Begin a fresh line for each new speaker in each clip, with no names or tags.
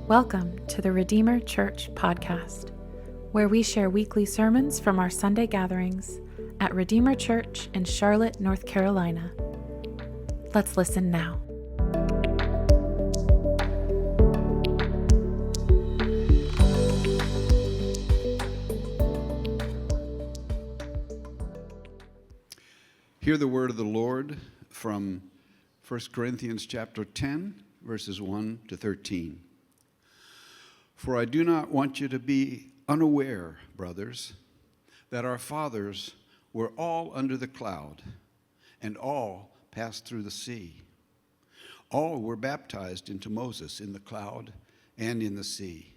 Welcome to the Redeemer Church podcast, where we share weekly sermons from our Sunday gatherings at Redeemer Church in Charlotte, North Carolina. Let's listen now.
Hear the word of the Lord from 1 Corinthians chapter 10, verses 1 to 13. For I do not want you to be unaware, brothers, that our fathers were all under the cloud, and all passed through the sea. All were baptized into Moses in the cloud and in the sea,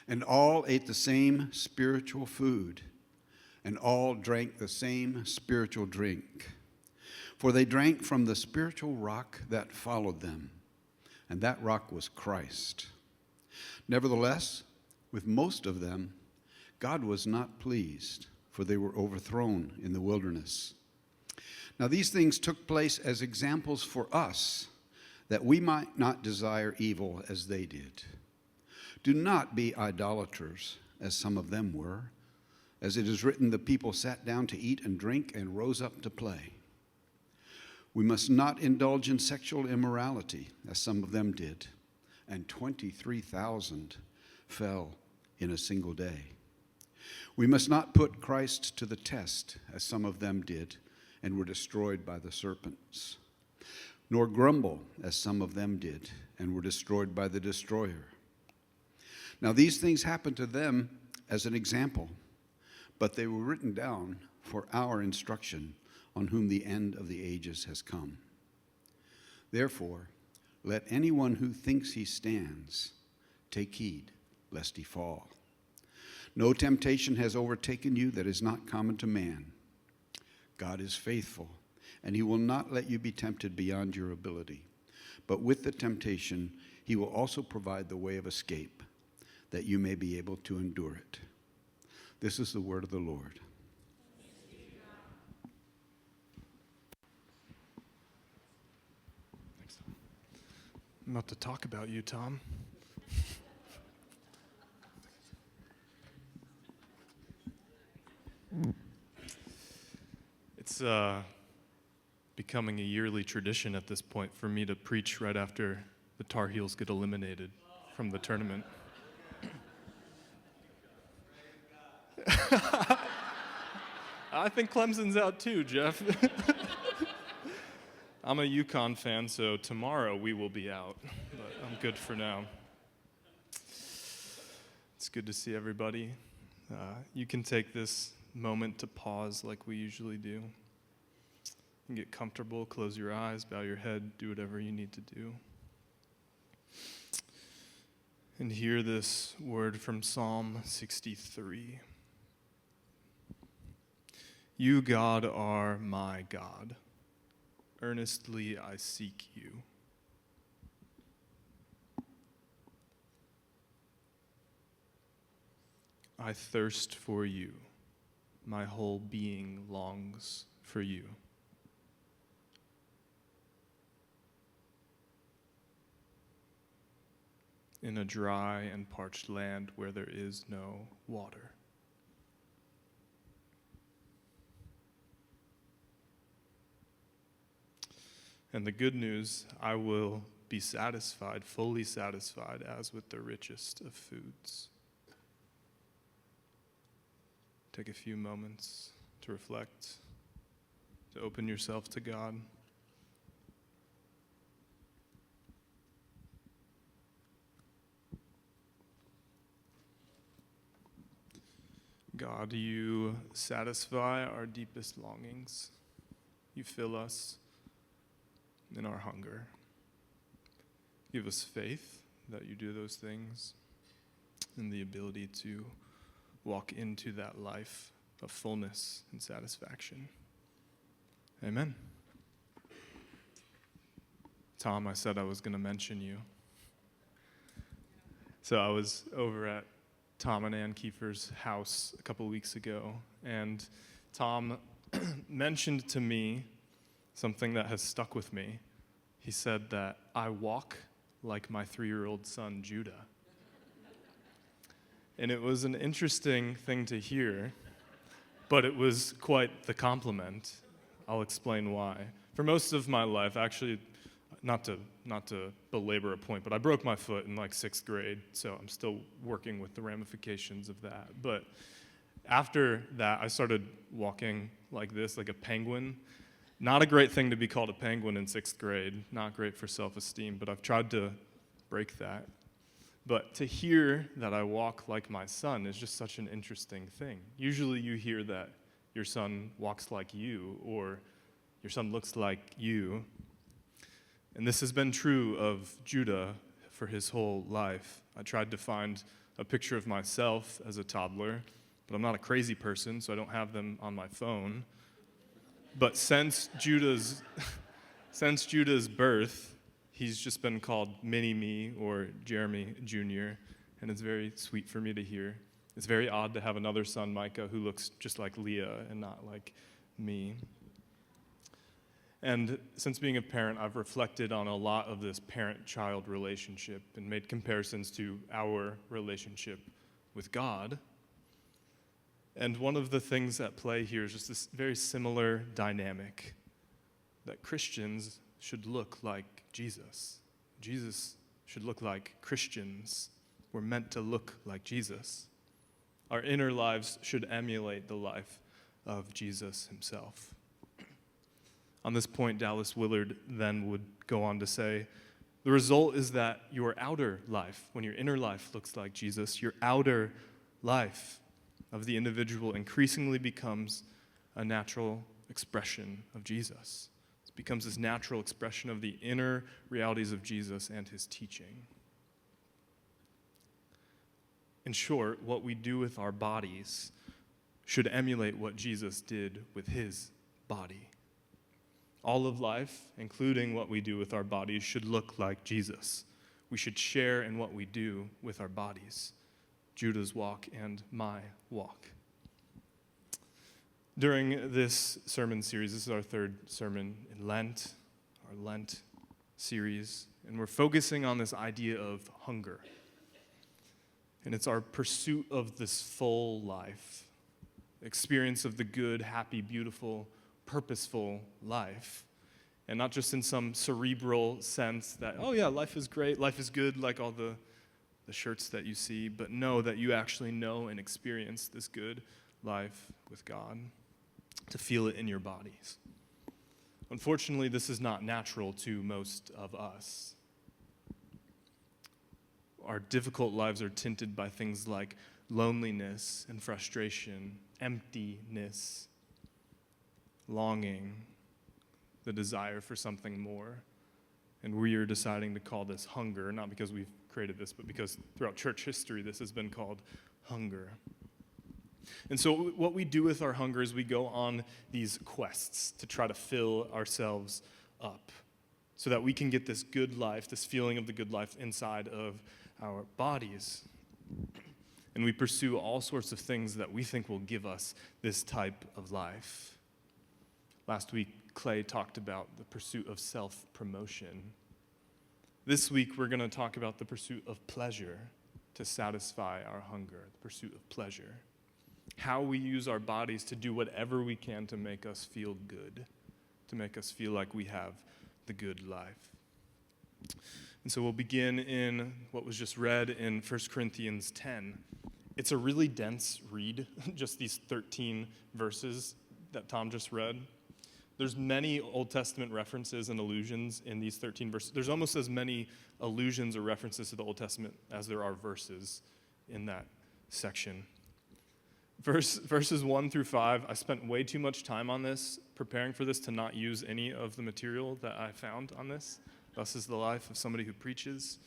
and all ate the same spiritual food, and all drank the same spiritual drink. For they drank from the spiritual rock that followed them, and that rock was Christ. Nevertheless, with most of them, God was not pleased, for they were overthrown in the wilderness. Now these things took place as examples for us, that we might not desire evil as they did. Do not be idolaters, as some of them were. As it is written, the people sat down to eat and drink and rose up to play. We must not indulge in sexual immorality, as some of them did, and 23,000 fell in a single day. We must not put Christ to the test, as some of them did, and were destroyed by the serpents, nor grumble, as some of them did, and were destroyed by the destroyer. Now these things happened to them as an example, but they were written down for our instruction, on whom the end of the ages has come. Therefore, let anyone who thinks he stands take heed, lest he fall. No temptation has overtaken you that is not common to man. God is faithful, and he will not let you be tempted beyond your ability. But with the temptation, he will also provide the way of escape, that you may be able to endure it. This is the word of the Lord.
I'm about to talk about you, Tom. It's becoming a yearly tradition at this point for me to preach right after the Tar Heels get eliminated from the tournament. I think Clemson's out too, Jeff. I'm a UConn fan, so tomorrow we will be out, but I'm good for now. It's good to see everybody. You can take this moment to pause like we usually do. You can get comfortable, close your eyes, bow your head, do whatever you need to do. And hear this word from Psalm 63. You, God, are my God. Earnestly I seek you. I thirst for you. My whole being longs for you. In a dry and parched land where there is no water. And the good news, I will be satisfied, fully satisfied, as with the richest of foods. Take a few moments to reflect, to open yourself to God. God, you satisfy our deepest longings. You fill us in our hunger. Give us faith that you do those things and the ability to walk into that life of fullness and satisfaction. Amen. Tom, I said I was going to mention you. So I was over at Tom and Ann Kiefer's house a couple weeks ago, and Tom mentioned to me something that has stuck with me. He said that I walk like my 3-year-old son, Judah. And it was an interesting thing to hear, but it was quite the compliment. I'll explain why. For most of my life, actually, not to belabor a point, but I broke my foot in like 6th grade, so I'm still working with the ramifications of that. But after that, I started walking like this, like a penguin. Not a great thing to be called a penguin in 6th grade, not great for self-esteem, but I've tried to break that. But to hear that I walk like my son is just such an interesting thing. Usually you hear that your son walks like you, or your son looks like you. And this has been true of Judah for his whole life. I tried to find a picture of myself as a toddler, but I'm not a crazy person, so I don't have them on my phone. But since Judah's birth, he's just been called Mini-Me or Jeremy Jr., and it's very sweet for me to hear. It's very odd to have another son, Micah, who looks just like Leah and not like me. And since being a parent, I've reflected on a lot of this parent-child relationship and made comparisons to our relationship with God. And one of the things at play here is just this very similar dynamic, that Christians should look like Jesus. Jesus should look like Christians. We're meant to look like Jesus. Our inner lives should emulate the life of Jesus himself. On this point, Dallas Willard then would go on to say, the result is that your outer life, when your inner life looks like Jesus, your outer life of the individual increasingly becomes a natural expression of Jesus. It becomes this natural expression of the inner realities of Jesus and his teaching. In short, what we do with our bodies should emulate what Jesus did with his body. All of life, including what we do with our bodies, should look like Jesus. We should share in what we do with our bodies. Judah's walk and my walk. During this sermon series, this is our 3rd sermon in Lent, our Lent series, and we're focusing on this idea of hunger. And it's our pursuit of this full life, experience of the good, happy, beautiful, purposeful life. And not just in some cerebral sense that, oh yeah, life is great, life is good, like all the shirts that you see, but know that you actually know and experience this good life with God, to feel it in your bodies. Unfortunately, this is not natural to most of us. Our difficult lives are tinted by things like loneliness and frustration, emptiness, longing, the desire for something more. And we are deciding to call this hunger, not because we've created this, but because throughout church history, this has been called hunger. And so what we do with our hunger is we go on these quests to try to fill ourselves up so that we can get this good life, this feeling of the good life inside of our bodies. And we pursue all sorts of things that we think will give us this type of life. Last week, Clay talked about the pursuit of self-promotion. This week, we're going to talk about the pursuit of pleasure to satisfy our hunger, the pursuit of pleasure. How we use our bodies to do whatever we can to make us feel good, to make us feel like we have the good life. And so we'll begin in what was just read in 1 Corinthians 10. It's a really dense read, just these 13 verses that Tom just read. There's many Old Testament references and allusions in these 13 verses. There's almost as many allusions or references to the Old Testament as there are verses in that section. Verses 1 through 5, I spent way too much time on this, preparing for this, to not use any of the material that I found on this. Thus is the life of somebody who preaches.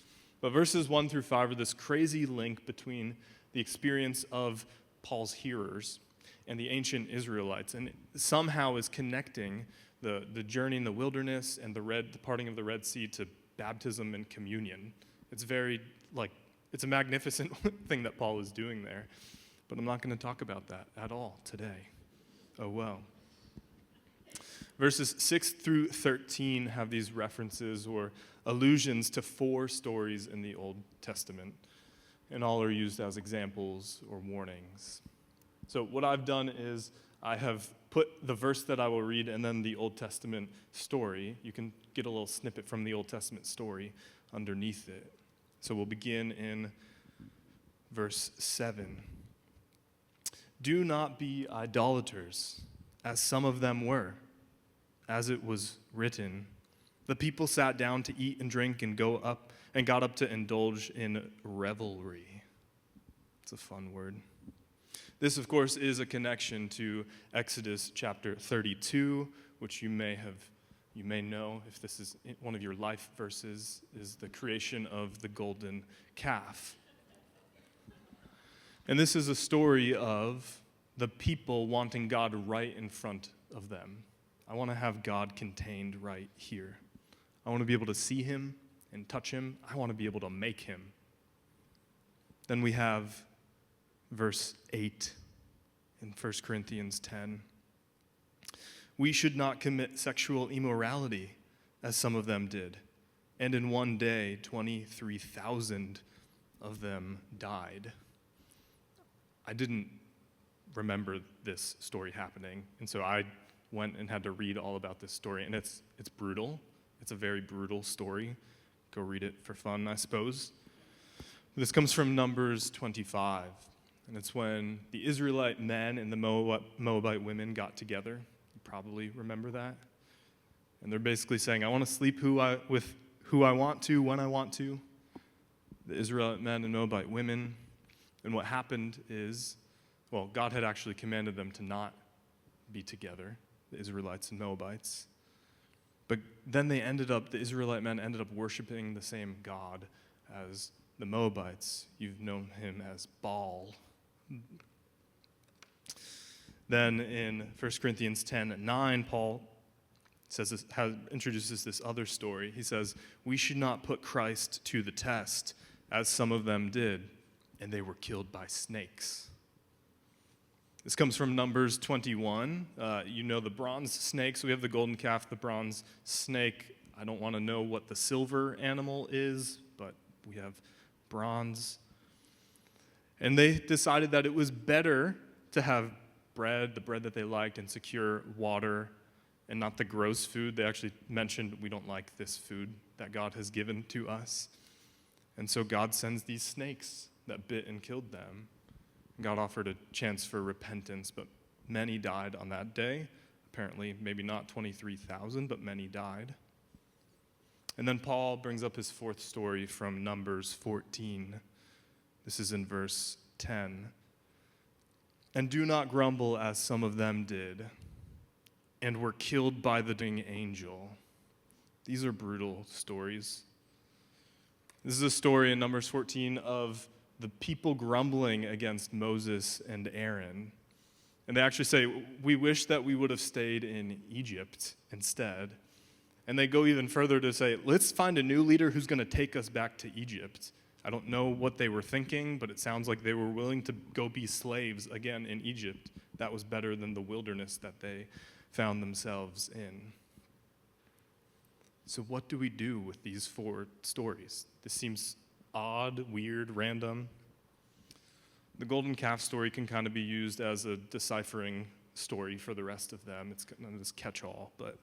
But verses 1 through 5 are this crazy link between the experience of Paul's hearers and the ancient Israelites, and it somehow is connecting the journey in the wilderness and the parting of the Red Sea to baptism and communion. It's it's a magnificent thing that Paul is doing there. But I'm not going to talk about that at all today. Oh well. Verses 6 through 13 have these references or allusions to 4 stories in the Old Testament. and all are used as examples or warnings. So what I've done is I have put the verse that I will read and then the Old Testament story. You can get a little snippet from the Old Testament story underneath it. So we'll begin in verse 7. Do not be idolaters, as some of them were. As it was written, the people sat down to eat and drink and got up to indulge in revelry. It's a fun word. This, of course, is a connection to Exodus chapter 32, which you may know, if this is one of your life verses, is the creation of the golden calf. And this is a story of the people wanting God right in front of them. I want to have God contained right here. I want to be able to see him and touch him. I want to be able to make him. Then we have verse 8 in 1 Corinthians 10. We should not commit sexual immorality, as some of them did. And in one day, 23,000 of them died. I didn't remember this story happening, and so I went and had to read all about this story, and it's brutal. It's a very brutal story. Go read it for fun, I suppose. This comes from Numbers 25, and it's when the Israelite men and the Moabite women got together. You probably remember that. And they're basically saying, I want to sleep with who I want to, when I want to. The Israelite men and Moabite women. And what happened is, God had actually commanded them to not be together, the Israelites and Moabites. But then the Israelite men ended up worshiping the same God as the Moabites. You've known him as Baal. Then in 1 Corinthians 10:9, Paul introduces this other story. He says, we should not put Christ to the test, as some of them did, and they were killed by snakes. This comes from Numbers 21. You know the bronze snake, so we have the golden calf, the bronze snake. I don't want to know what the silver animal is, but we have bronze. And they decided that it was better to have bread, the bread that they liked, and secure water, and not the gross food. They actually mentioned, we don't like this food that God has given to us. And so God sends these snakes that bit and killed them. God offered a chance for repentance, but many died on that day. Apparently, maybe not 23,000, but many died. And then Paul brings up his fourth story from Numbers 14. This is in verse 10. And do not grumble as some of them did, and were killed by the angel. These are brutal stories. This is a story in Numbers 14 of the people grumbling against Moses and Aaron. And they actually say, we wish that we would have stayed in Egypt instead. And they go even further to say, let's find a new leader who's going to take us back to Egypt. I don't know what they were thinking, but it sounds like they were willing to go be slaves again in Egypt. That was better than the wilderness that they found themselves in. So what do we do with these four stories? This seems odd, weird, random. The golden calf story can kind of be used as a deciphering story for the rest of them. It's kind of this catch-all, but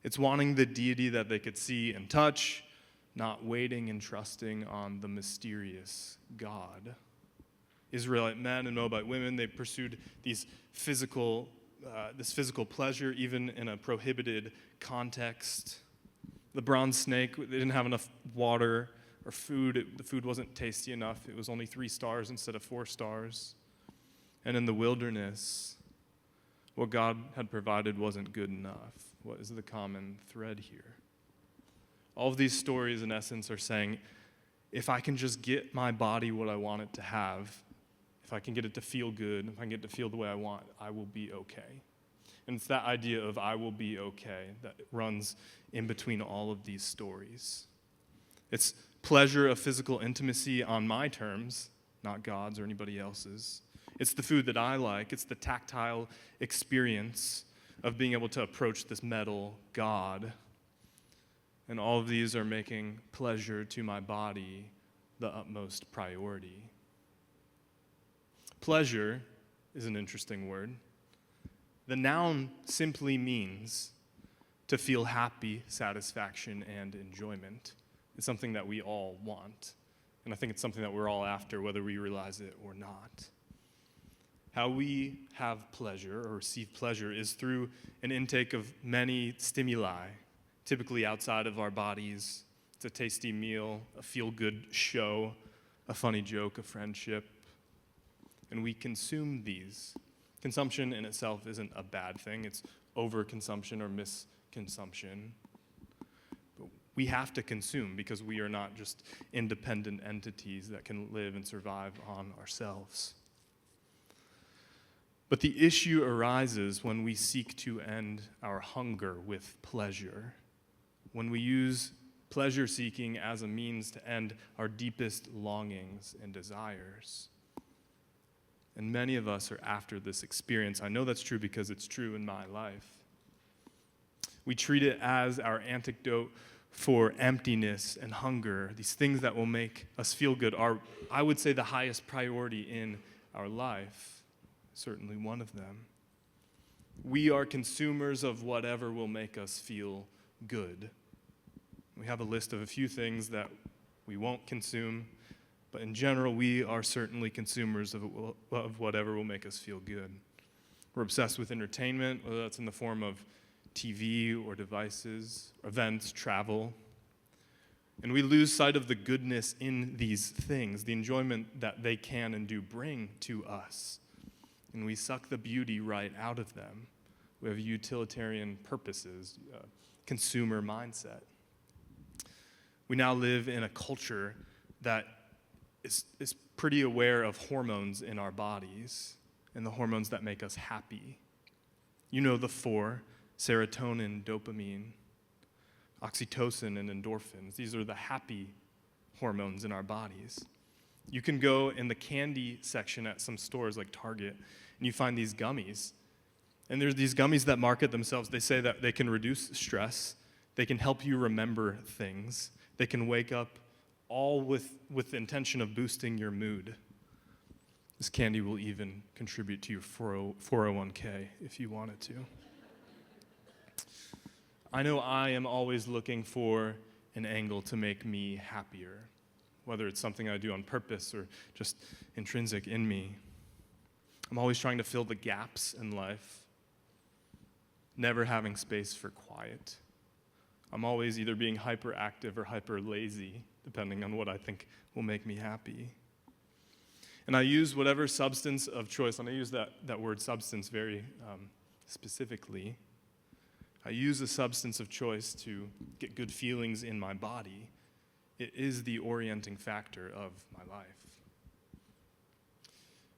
it's wanting the deity that they could see and touch, not waiting and trusting on the mysterious God. Israelite men and Moabite women, they pursued this physical pleasure, even in a prohibited context. The bronze snake, they didn't have enough water or food. The food wasn't tasty enough. It was only 3 stars instead of 4 stars. And in the wilderness, what God had provided wasn't good enough. What is the common thread here? All of these stories, in essence, are saying, if I can just get my body what I want it to have, if I can get it to feel good, if I can get it to feel the way I want, I will be okay. And it's that idea of I will be okay that runs in between all of these stories. It's pleasure of physical intimacy on my terms, not God's or anybody else's. It's the food that I like. It's the tactile experience of being able to approach this metal God. And all of these are making pleasure to my body the utmost priority. Pleasure is an interesting word. The noun simply means to feel happy, satisfaction, and enjoyment. It's something that we all want. And I think it's something that we're all after, whether we realize it or not. How we have pleasure or receive pleasure is through an intake of many stimuli, typically outside of our bodies. It's a tasty meal, a feel-good show, a funny joke, a friendship. And we consume these. Consumption in itself isn't a bad thing. It's overconsumption or misconsumption. But we have to consume because we are not just independent entities that can live and survive on ourselves. But the issue arises when we seek to end our hunger with pleasure, when we use pleasure seeking as a means to end our deepest longings and desires. And many of us are after this experience. I know that's true because it's true in my life. We treat it as our antidote for emptiness and hunger, these things that will make us feel good are, I would say, the highest priority in our life. Certainly one of them. We are consumers of whatever will make us feel good. We have a list of a few things that we won't consume, but in general, we are certainly consumers of whatever will make us feel good. We're obsessed with entertainment, whether that's in the form of TV or devices, events, travel. And we lose sight of the goodness in these things, the enjoyment that they can and do bring to us. And we suck the beauty right out of them. We have utilitarian purposes, consumer mindset. We now live in a culture that is pretty aware of hormones in our bodies and the hormones that make us happy. You know the four: serotonin, dopamine, oxytocin, and endorphins. These are the happy hormones in our bodies. You can go in the candy section at some stores like Target, and you find these gummies. And there's these gummies that market themselves. They say that they can reduce stress. They can help you remember things. They can wake up all with the intention of boosting your mood. This candy will even contribute to your 401k if you want it to. I know I am always looking for an angle to make me happier, whether it's something I do on purpose or just intrinsic in me. I'm always trying to fill the gaps in life, never having space for quiet. I'm always either being hyperactive or hyper lazy, depending on what I think will make me happy. And I use whatever substance of choice, and I use that word substance very specifically. I use a substance of choice to get good feelings in my body. It is the orienting factor of my life.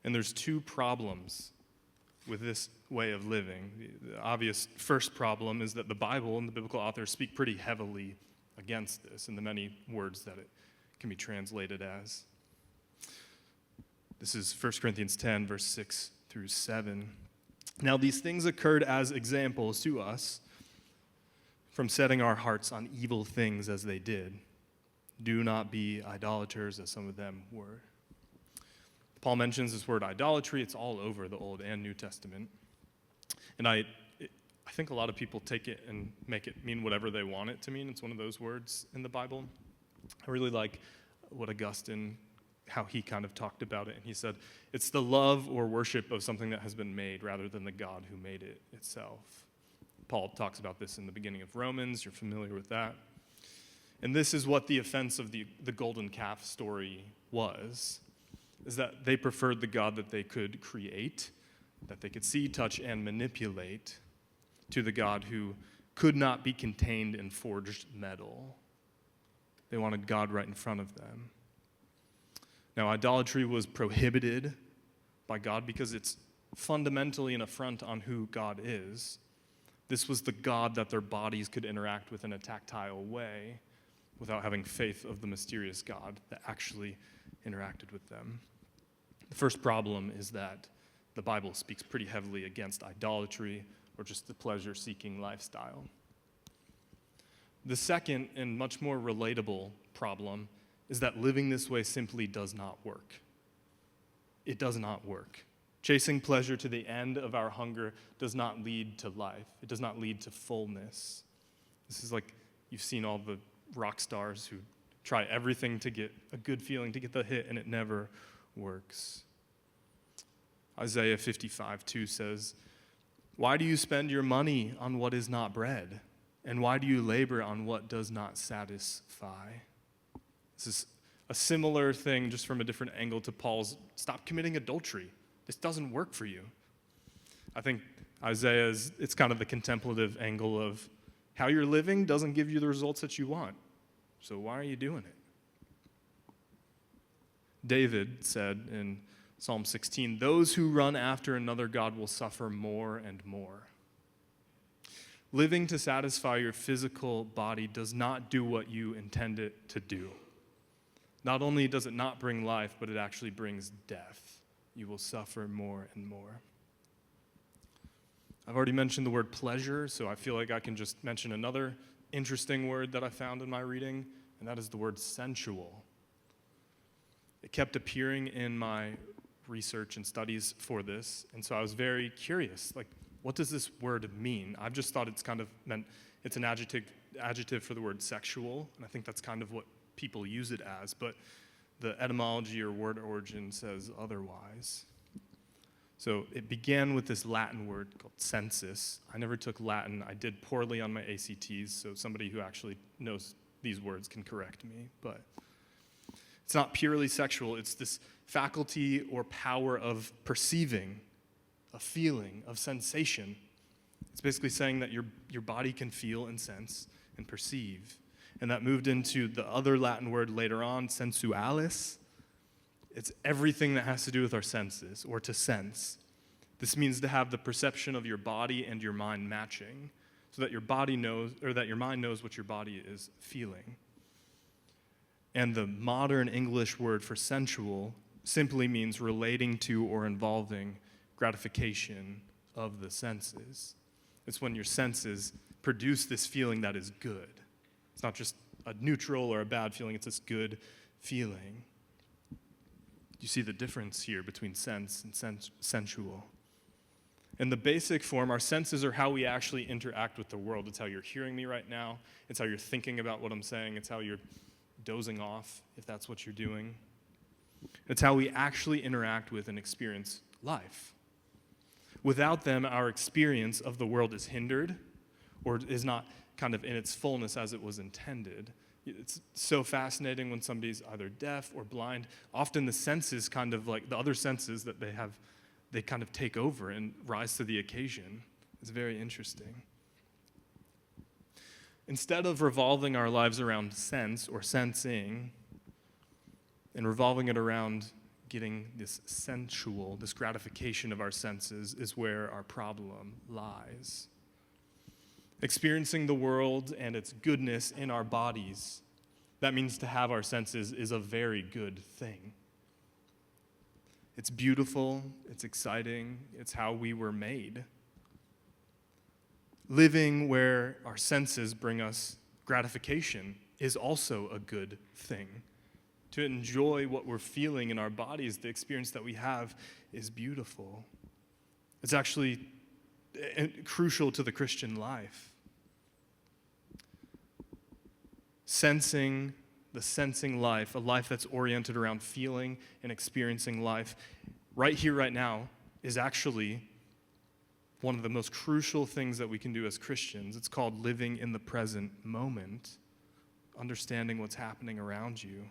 And there's two problems with this way of living. The obvious first problem is that the Bible and the biblical authors speak pretty heavily against this in the many words that it can be translated as. This is 1 Corinthians 10, verse 6 through 7. Now these things occurred as examples to us from setting our hearts on evil things as they did. Do not be idolaters, as some of them were. Paul mentions this word idolatry. It's all over the Old and New Testament. And I think a lot of people take it and make it mean whatever they want it to mean. It's one of those words in the Bible. I really like what Augustine, how he kind of talked about it. And he said, it's the love or worship of something that has been made rather than the God who made it itself. Paul talks about this in the beginning of Romans. You're familiar with that. And this is what the offense of the golden calf story was, is that they preferred the God that they could create, that they could see, touch, and manipulate, to the God who could not be contained in forged metal. They wanted God right in front of them. Now, idolatry was prohibited by God because it's fundamentally an affront on who God is. This was the God that their bodies could interact with in a tactile way without having faith of the mysterious God that actually interacted with them. The first problem is that the Bible speaks pretty heavily against idolatry or just the pleasure-seeking lifestyle. The second and much more relatable problem is that living this way simply does not work. It does not work. Chasing pleasure to the end of our hunger does not lead to life. It does not lead to fullness. This is like you've seen all the rock stars who try everything to get a good feeling, to get the hit, and it never works. Isaiah 55:2 says, "Why do you spend your money on what is not bread? And why do you labor on what does not satisfy?" This is a similar thing, just from a different angle, to Paul's, "Stop committing adultery. This doesn't work for you." I think Isaiah's, it's kind of the contemplative angle of how you're living doesn't give you the results that you want. So why are you doing it? David said in Psalm 16, "Those who run after another god will suffer more and more." Living to satisfy your physical body does not do what you intend it to do. Not only does it not bring life, but it actually brings death. You will suffer more and more. I've already mentioned the word pleasure, so I feel like I can just mention another interesting word that I found in my reading, and that is the word sensual. It kept appearing in my research and studies for this, and so I was very curious, like, what does this word mean? I've just thought it's kind of meant, it's an adjective for the word sexual, and I think that's kind of what people use it as, but the etymology or word origin says otherwise. So it began with this Latin word called sensus. I never took Latin. I did poorly on my ACTs, so somebody who actually knows these words can correct me, but it's not purely sexual. It's this faculty or power of perceiving, of feeling, of sensation. It's basically saying that your body can feel and sense and perceive. And that moved into the other Latin word later on, sensualis. It's everything that has to do with our senses, or to sense. This means to have the perception of your body and your mind matching, so that your body knows, or that your mind knows what your body is feeling. And the modern English word for sensual simply means relating to or involving gratification of the senses. It's when your senses produce this feeling that is good. It's not just a neutral or a bad feeling, it's this good feeling. You see the difference here between sense and sensual. In the basic form, our senses are how we actually interact with the world. It's how you're hearing me right now. It's how you're thinking about what I'm saying. It's how you're dozing off, if that's what you're doing. It's how we actually interact with and experience life. Without them, our experience of the world is hindered, or is not kind of in its fullness as it was intended. It's so fascinating when somebody's either deaf or blind. Often the senses kind of like the other senses that they have, they kind of take over and rise to the occasion. It's very interesting. Instead of revolving our lives around sense or sensing and revolving it around getting this sensual, this gratification of our senses, is where our problem lies. Experiencing the world and its goodness in our bodies, that means to have our senses, is a very good thing. It's beautiful, it's exciting, it's how we were made. Living where our senses bring us gratification is also a good thing. To enjoy what we're feeling in our bodies, the experience that we have, is beautiful. It's actually crucial to the Christian life. The sensing life, a life that's oriented around feeling and experiencing life, right here, right now, is actually one of the most crucial things that we can do as Christians. It's called living in the present moment, understanding what's happening around you.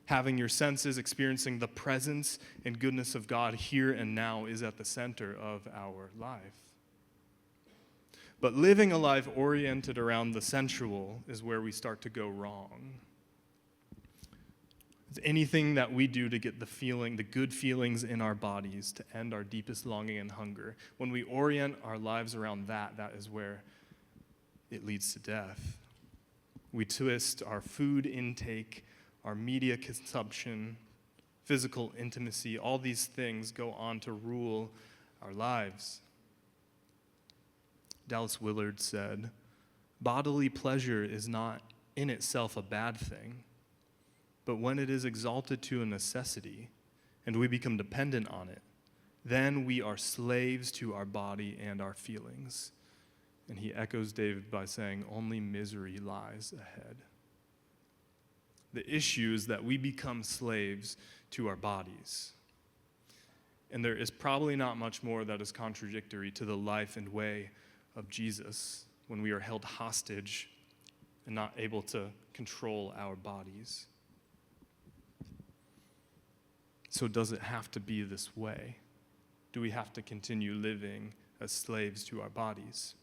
Having your senses, experiencing the presence and goodness of God here and now is at the center of our life. But living a life oriented around the sensual is where we start to go wrong. It's anything that we do to get the good feelings in our bodies, to end our deepest longing and hunger. When we orient our lives around that is where it leads to death. We twist our food intake, our media consumption, physical intimacy, all these things go on to rule our lives. Dallas Willard said, "Bodily pleasure is not in itself a bad thing. But when it is exalted to a necessity, and we become dependent on it, then we are slaves to our body and our feelings. And he echoes David by saying, only misery lies ahead. The issue is that we become slaves to our bodies. And there is probably not much more that is contradictory to the life and way of Jesus when we are held hostage and not able to control our bodies. So does it have to be this way? Do we have to continue living as slaves to our bodies?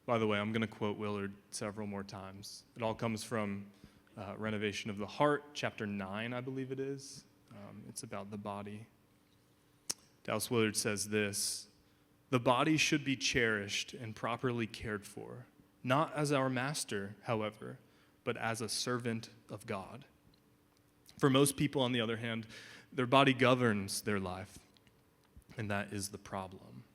By the way, I'm going to quote Willard several more times. It all comes from Renovation of the Heart, chapter 9, I believe it is. It's about the body. Dallas Willard says this: the body should be cherished and properly cared for, not as our master, however, but as a servant of God. For most people, on the other hand, their body governs their life, and that is the problem.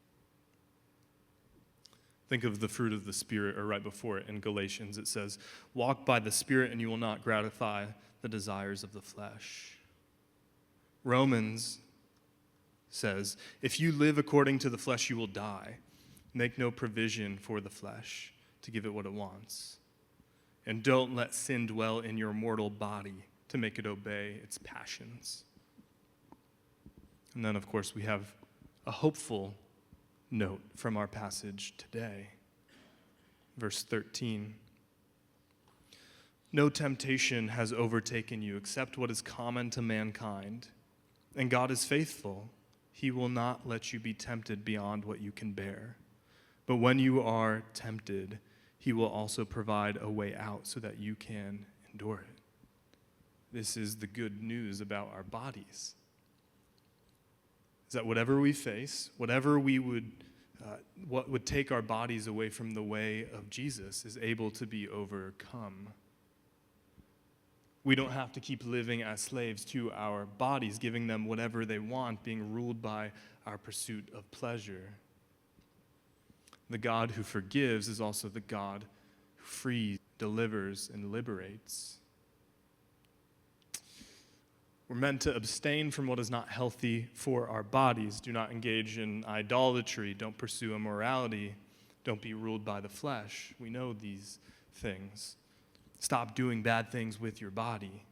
Think of the fruit of the Spirit, or right before it in Galatians, it says, walk by the Spirit and you will not gratify the desires of the flesh. Romans says, if you live according to the flesh, you will die. Make no provision for the flesh to give it what it wants. And don't let sin dwell in your mortal body to make it obey its passions. And then, of course, we have a hopeful note from our passage today. Verse 13. No temptation has overtaken you except what is common to mankind. And God is faithful. He will not let you be tempted beyond what you can bear. But when you are tempted, he will also provide a way out so that you can endure it. This is the good news about our bodies. Is that whatever we face, whatever what would take our bodies away from the way of Jesus is able to be overcome. We don't have to keep living as slaves to our bodies, giving them whatever they want, being ruled by our pursuit of pleasure. The God who forgives is also the God who frees, delivers, and liberates. We're meant to abstain from what is not healthy for our bodies. Do not engage in idolatry. Don't pursue immorality. Don't be ruled by the flesh. We know these things. Stop doing bad things with your body.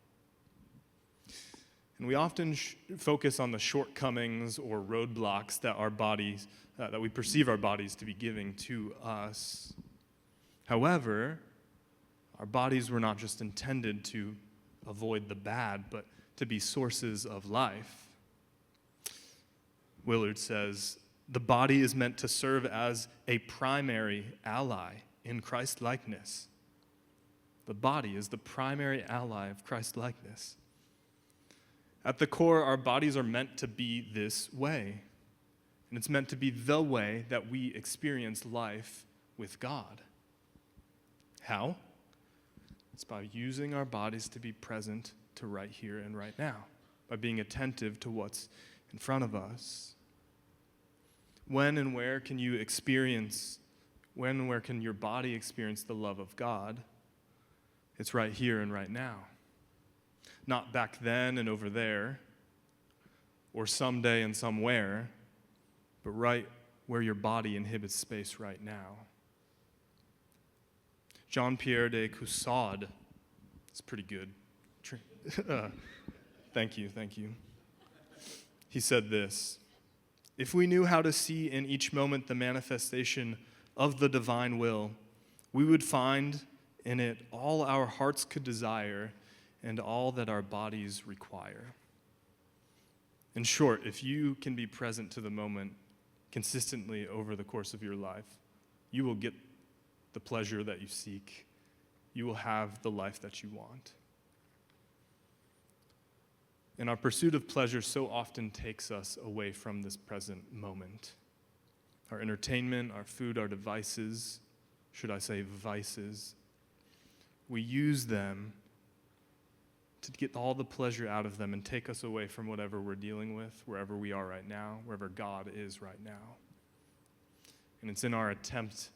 And we often focus on the shortcomings or roadblocks that our bodies, that we perceive our bodies to be giving to us. However, our bodies were not just intended to avoid the bad, but to be sources of life. Willard says, the body is meant to serve as a primary ally in Christ-likeness. The body is the primary ally of Christ-likeness. At the core, our bodies are meant to be this way. And it's meant to be the way that we experience life with God. How? It's by using our bodies to be present to right here and right now, by being attentive to what's in front of us. When and where can your body experience the love of God? It's right here and right now. Not back then and over there, or someday and somewhere, but right where your body inhibits space right now. Jean-Pierre de Caussade, it's pretty good. Thank you. He said this: if we knew how to see in each moment the manifestation of the divine will, we would find in it all our hearts could desire and all that our bodies require. In short, if you can be present to the moment consistently over the course of your life, you will get the pleasure that you seek. You will have the life that you want. And our pursuit of pleasure so often takes us away from this present moment. Our entertainment, our food, our devices, should I say vices, we use them to get all the pleasure out of them and take us away from whatever we're dealing with, wherever we are right now, wherever God is right now. And it's in our attempt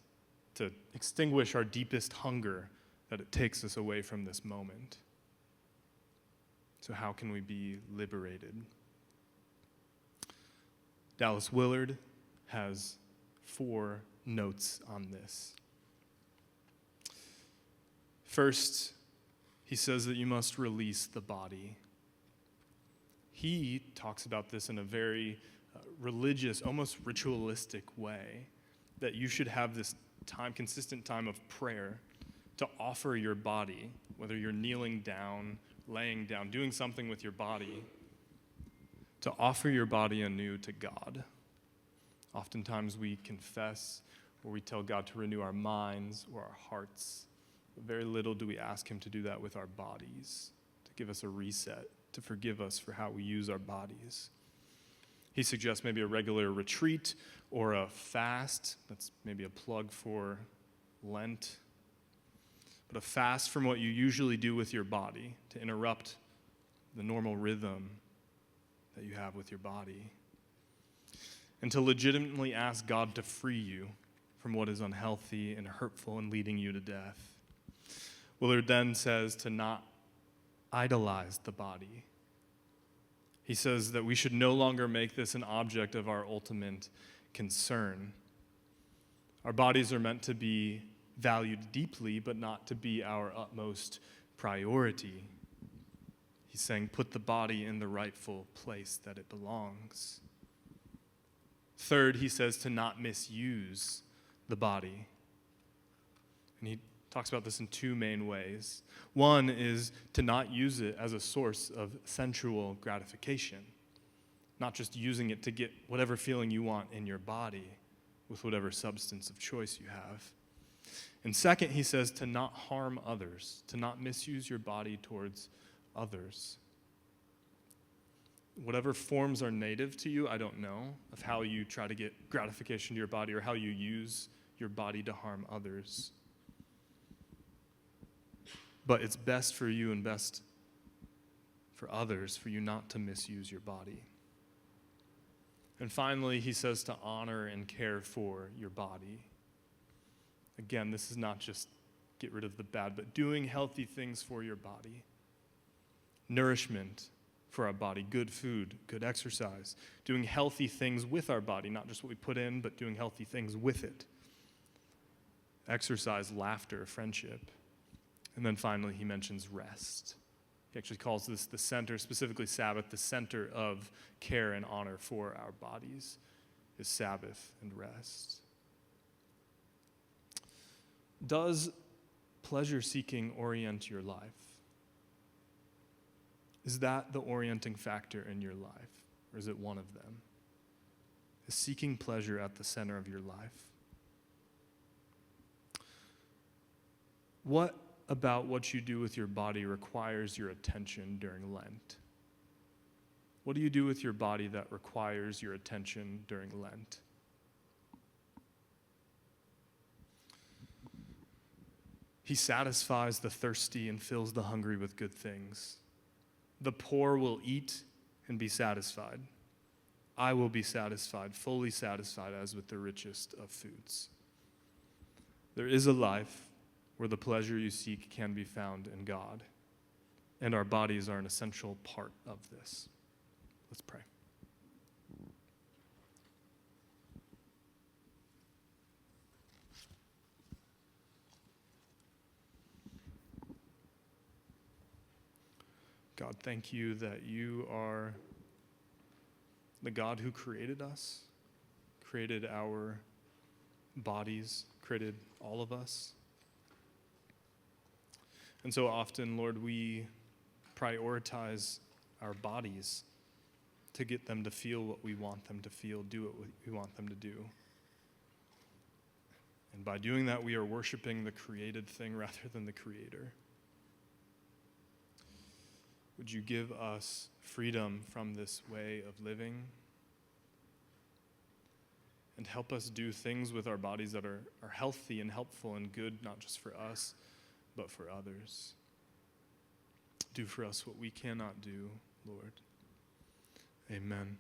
to extinguish our deepest hunger that it takes us away from this moment. So how can we be liberated? Dallas Willard has 4 notes on this. First, he says that you must release the body. He talks about this in a very religious, almost ritualistic way, that you should have this consistent time of prayer to offer your body, whether you're kneeling down, laying down, doing something with your body, to offer your body anew to God. Oftentimes we confess or we tell God to renew our minds or our hearts. But very little do we ask him to do that with our bodies, to give us a reset, to forgive us for how we use our bodies. He suggests maybe a regular retreat or a fast. That's maybe a plug for Lent. But a fast from what you usually do with your body to interrupt the normal rhythm that you have with your body. And to legitimately ask God to free you from what is unhealthy and hurtful and leading you to death. Willard then says to not idolize the body. He says that we should no longer make this an object of our ultimate concern. Our bodies are meant to be valued deeply, but not to be our utmost priority. He's saying, put the body in the rightful place that it belongs. Third, he says to not misuse the body. And he talks about this in 2 main ways. One is to not use it as a source of sensual gratification, not just using it to get whatever feeling you want in your body with whatever substance of choice you have. And second, he says to not harm others, to not misuse your body towards others. Whatever forms are native to you, I don't know, of how you try to get gratification to your body or how you use your body to harm others. But it's best for you and best for others for you not to misuse your body. And finally, he says to honor and care for your body. Again, this is not just get rid of the bad, but doing healthy things for your body. Nourishment for our body, good food, good exercise. Doing healthy things with our body, not just what we put in, but doing healthy things with it. Exercise, laughter, friendship. And then finally, he mentions rest. He actually calls this the center, specifically Sabbath, the center of care and honor for our bodies is Sabbath and rest. Does pleasure-seeking orient your life? Is that the orienting factor in your life, or is it one of them? Is seeking pleasure at the center of your life? What about what you do with your body requires your attention during Lent? What do you do with your body that requires your attention during Lent? He satisfies the thirsty and fills the hungry with good things. The poor will eat and be satisfied. I will be satisfied, fully satisfied, as with the richest of foods. There is a life where the pleasure you seek can be found in God, and our bodies are an essential part of this. Let's pray. God, thank you that you are the God who created us, created our bodies, created all of us. And so often, Lord, we prioritize our bodies to get them to feel what we want them to feel, do what we want them to do. And by doing that, we are worshiping the created thing rather than the Creator. Would you give us freedom from this way of living and help us do things with our bodies that are healthy and helpful and good, not just for us, but for others. Do for us what we cannot do, Lord. Amen.